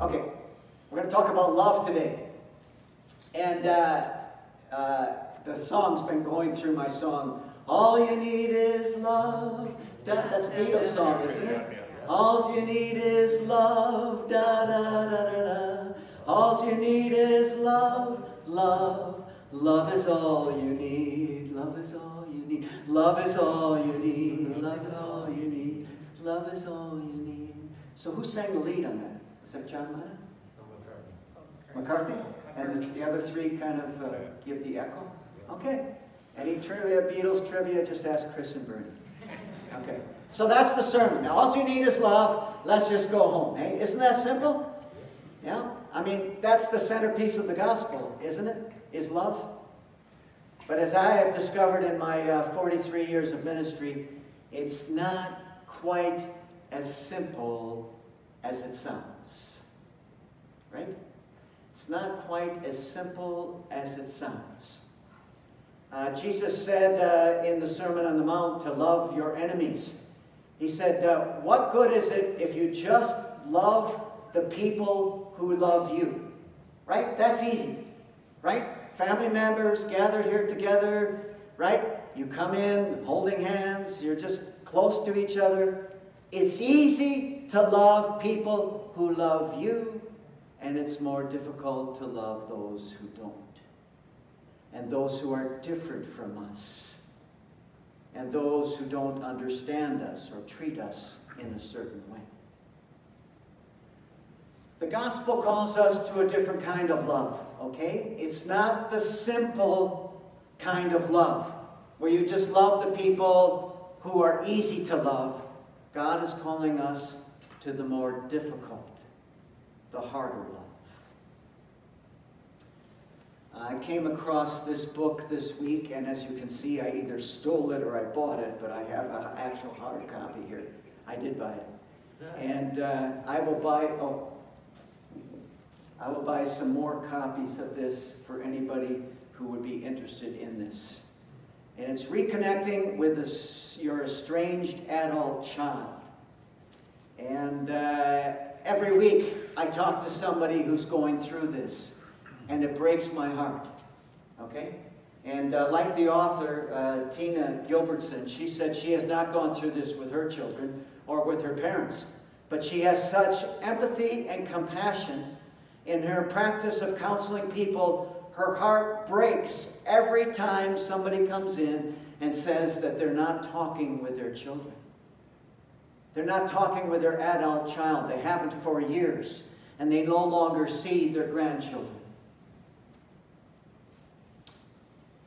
Okay, we're going to talk about love today. And the song's been going through my song. All you need is love. That's a Beatles song, isn't it? All you need is love. Da da da da da. All you need is love, love. Love is all you need. Love is all you need. Love is all you need. Love is all you need. Love is all you need. So who sang the lead on that? Was that John Lennon? McCarthy? And the other three kind of give the echo? Okay. Any trivia, Beatles trivia, just ask Chris and Bernie. Okay. So that's the sermon. Now, all you need is love. Let's just go home. Hey, isn't that simple? Yeah? I mean, that's the centerpiece of the gospel, isn't it? Is love. But as I have discovered in my 43 years of ministry, it's not quite as simple as it sounds. Right? It's not quite as simple as it sounds. Jesus said in the Sermon on the Mount to love your enemies. He said, what good is it if you just love the people who love you? Right? That's easy. Right? Family members gathered here together. Right? You come in holding hands. You're just close to each other. It's easy to love people who love you. And it's more difficult to love those who don't. And those who are different from us. And those who don't understand us or treat us in a certain way. The gospel calls us to a different kind of love, okay? It's not the simple kind of love, where you just love the people who are easy to love. God is calling us to the more difficult, the harder love. I came across this book this week, and as you can see, I either stole it or I bought it, but I have an actual hard copy here. I did buy it. And I will buy some more copies of this for anybody who would be interested in this. And it's reconnecting with your estranged adult child. And every week I talk to somebody who's going through this. And it breaks my heart, okay? And like the author, Tina Gilbertson, she said she has not gone through this with her children or with her parents. But she has such empathy and compassion in her practice of counseling people. Her heart breaks every time somebody comes in and says that they're not talking with their children. They're not talking with their adult child. They haven't for years. And they no longer see their grandchildren.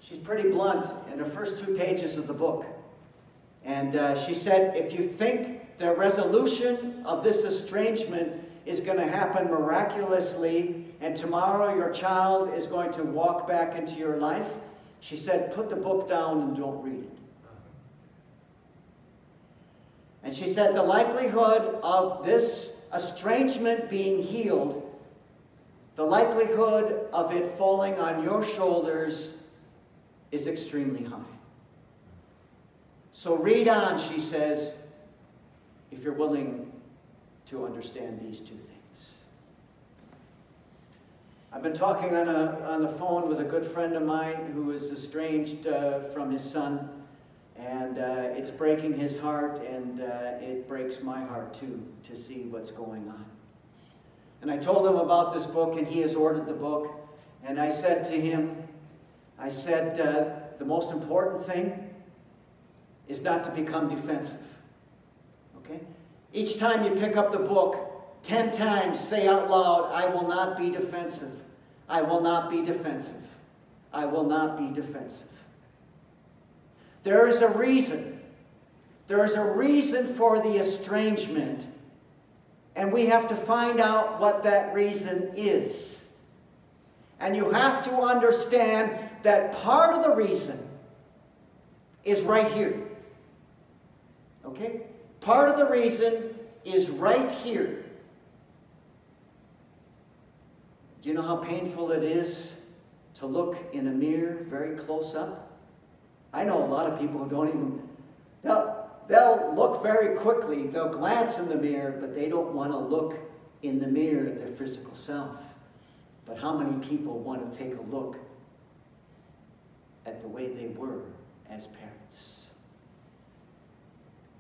She's pretty blunt in the first 2 pages of the book. And she said, if you think the resolution of this estrangement is going to happen miraculously and tomorrow your child is going to walk back into your life, she said, put the book down and don't read it. And she said, the likelihood of this estrangement being healed, the likelihood of it falling on your shoulders is extremely high. So read on, she says, if you're willing to understand these 2 things. I've been talking on the phone with a good friend of mine who is estranged from his son, and it's breaking his heart, and it breaks my heart too, to see what's going on. And I told him about this book, and he has ordered the book, and I said to him, the most important thing is not to become defensive. Okay? Each time you pick up the book, 10 times say out loud, I will not be defensive. I will not be defensive. I will not be defensive. There is a reason. There is a reason for the estrangement, and we have to find out what that reason is. And you have to understand that part of the reason is right here. Okay? Part of the reason is right here. Do you know how painful it is to look in a mirror very close up? I know a lot of people who don't even, they'll look very quickly, they'll glance in the mirror, but they don't want to look in the mirror at their physical self. But how many people want to take a look at the way they were as parents?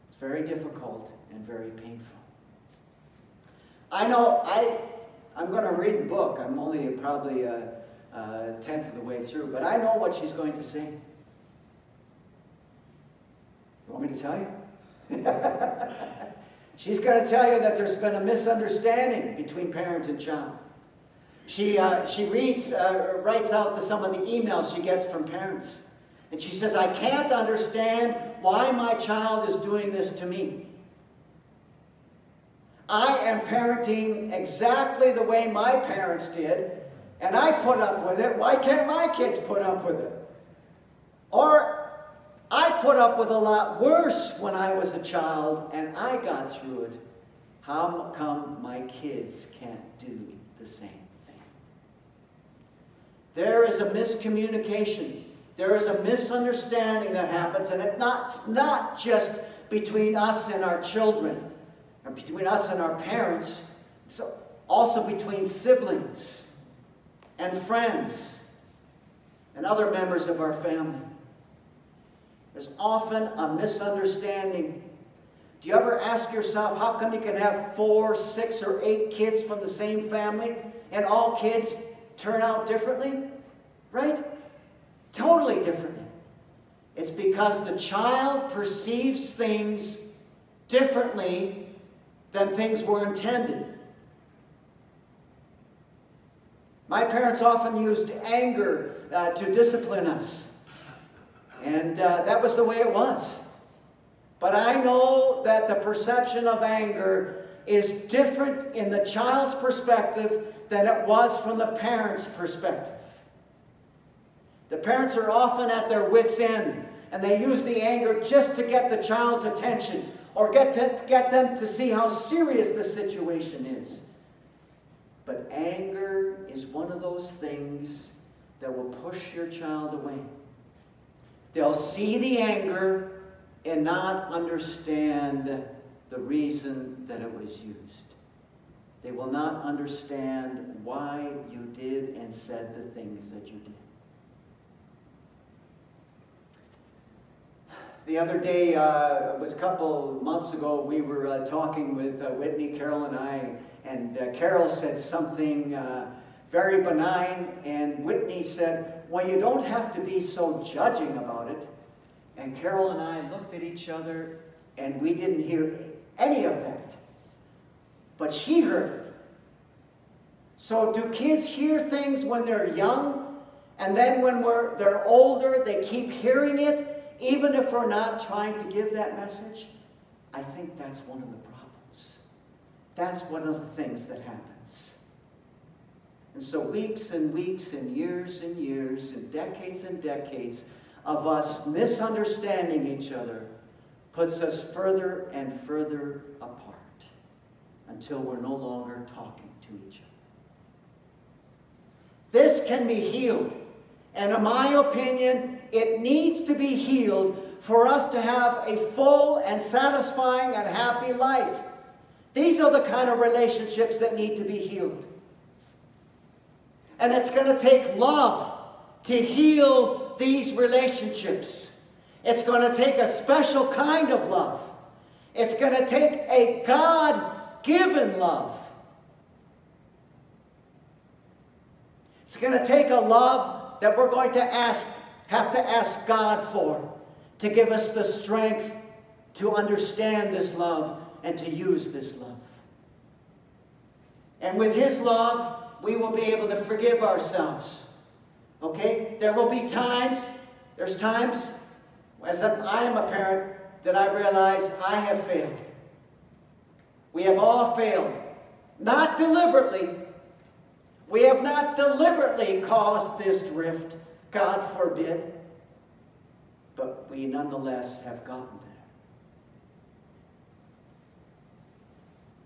It's very difficult and very painful. I know I'm going to read the book. I'm only probably a tenth of the way through, but I know what she's going to say. You want me to tell you? She's going to tell you that there's been a misunderstanding between parent and child. She writes out some of the emails she gets from parents. And she says, I can't understand why my child is doing this to me. I am parenting exactly the way my parents did, and I put up with it. Why can't my kids put up with it? Or, I put up with a lot worse when I was a child, and I got through it. How come my kids can't do the same thing? There is a miscommunication. There is a misunderstanding that happens, and it's not just between us and our children, or between us and our parents. It's also between siblings and friends and other members of our family. There's often a misunderstanding. Do you ever ask yourself, how come you can have 4, 6, or 8 kids from the same family and all kids turn out differently? Right? Totally differently. It's because the child perceives things differently than things were intended. My parents often used anger to discipline us. And that was the way it was. But I know that the perception of anger is different in the child's perspective than it was from the parent's perspective. The parents are often at their wits' end, and they use the anger just to get the child's attention or get them to see how serious the situation is. But anger is one of those things that will push your child away. They'll see the anger and not understand the reason that it was used. They will not understand why you did and said the things that you did. The other day, it was a couple months ago, we were talking with Whitney, Carol, and I, and Carol said something very benign, and Whitney said, well, you don't have to be so judging about it. And Carol and I looked at each other, and we didn't hear any of that. But she heard it. So do kids hear things when they're young, and then when they're older, they keep hearing it? Even if we're not trying to give that message, I think that's one of the problems. That's one of the things that happens. And so weeks and weeks and years and decades of us misunderstanding each other puts us further and further apart until we're no longer talking to each other. This can be healed. And in my opinion, it needs to be healed for us to have a full and satisfying and happy life. These are the kind of relationships that need to be healed. And it's going to take love to heal these relationships. It's going to take a special kind of love. It's going to take a God-given love. It's going to take a love that we're going to have to ask God for, to give us the strength to understand this love and to use this love. And with His love, we will be able to forgive ourselves. Okay? There will be times, there's times, as I am a parent, that I realize I have failed. We have all failed. Not deliberately. We have not deliberately caused this rift, God forbid, but we nonetheless have gotten there.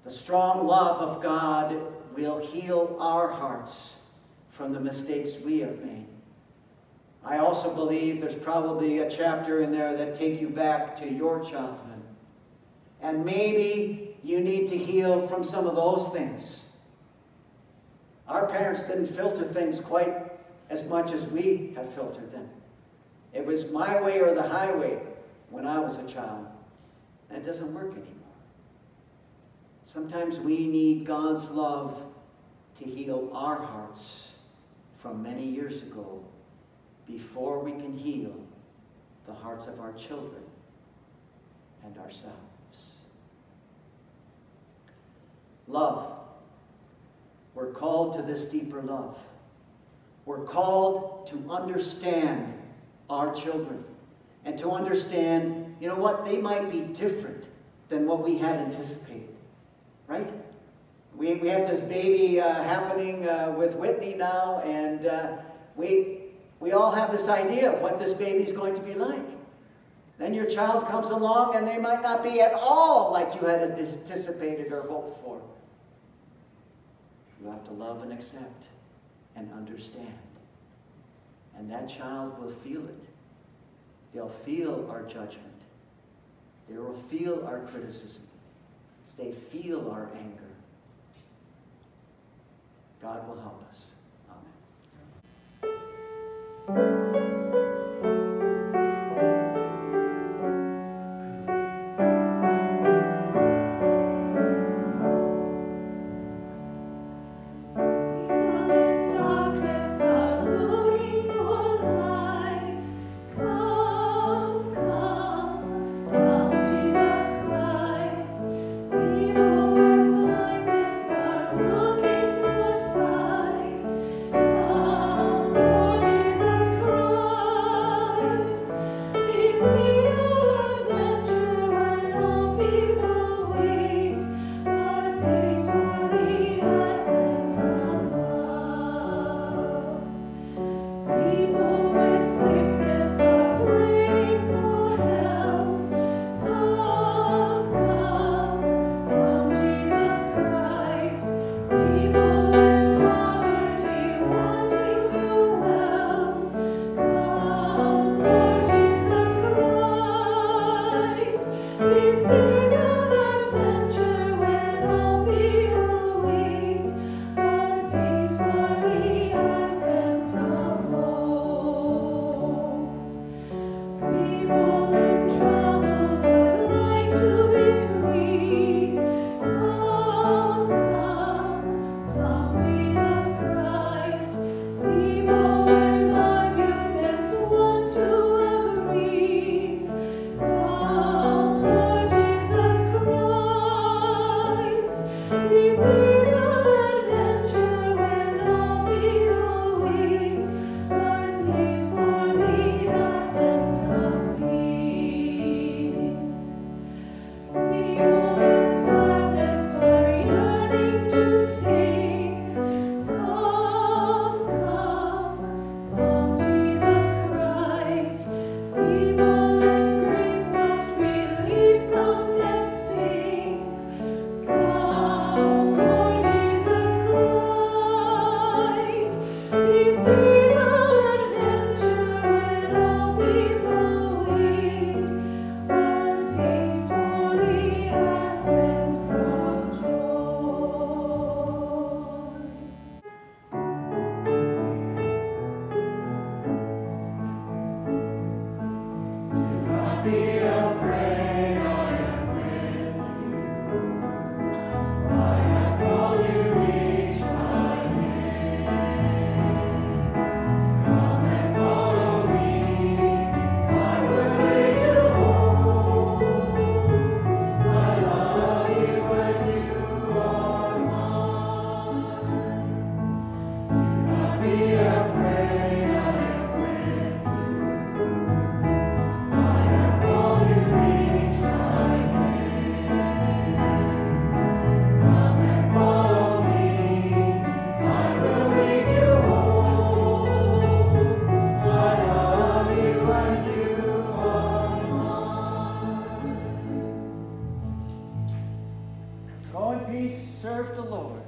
The strong love of God will heal our hearts from the mistakes we have made. I also believe there's probably a chapter in there that take you back to your childhood. And maybe you need to heal from some of those things. Our parents didn't filter things quite as much as we have filtered them. It was my way or the highway when I was a child. That doesn't work anymore. Sometimes we need God's love to heal our hearts from many years ago before we can heal the hearts of our children and ourselves. Love. We're called to this deeper love. We're called to understand our children and to understand, you know what, they might be different than what we had anticipated, right? We have this baby happening with Whitney now, and we all have this idea of what this baby's going to be like. Then your child comes along and they might not be at all like you had anticipated or hoped for. You have to love and accept and understand. And that child will feel it. They'll feel our judgment. They will feel our criticism. They feel our anger. God will help us. Amen. Serve the Lord.